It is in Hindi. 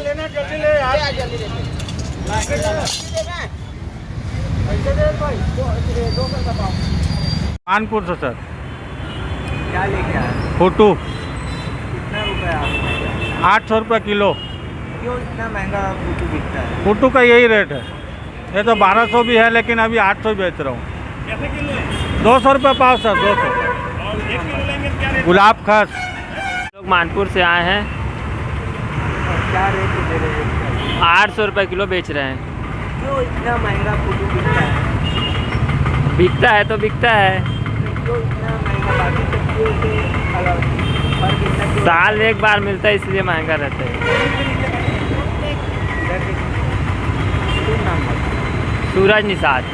लेना जल्दी ले यार, जल्दी ले पैसे दे भाई, दो का पाओ। कानपुर से सर। क्या लेके आए? फोटो। कितना रुपया? 800 रुपये किलो। क्यों इतना महंगा फोटो बिकता है? फोटो का यही रेट है। ये तो 1200 भी है, लेकिन अभी 800 बेच रहा हूँ। कैसे किलो है? 200 रुपये पाव सर, 200। और 1 किलो लेंगे क्या रेट? गुलाब खास। लोग मानपुर से आए हैं, क्या रेट दे रहे हैं? 800 रुपये किलो बेच रहे हैं। क्यों इतना महंगा फोटो बिकता है? बिकता है तो बिकता है। क्यों इतना महंगा? बाकी सब्जियों से अलग फर्क इतना क्यों? साल एक बार मिलता है इसलिए महंगा रहता है। इधर देखिए, नाम सूरज निषाद।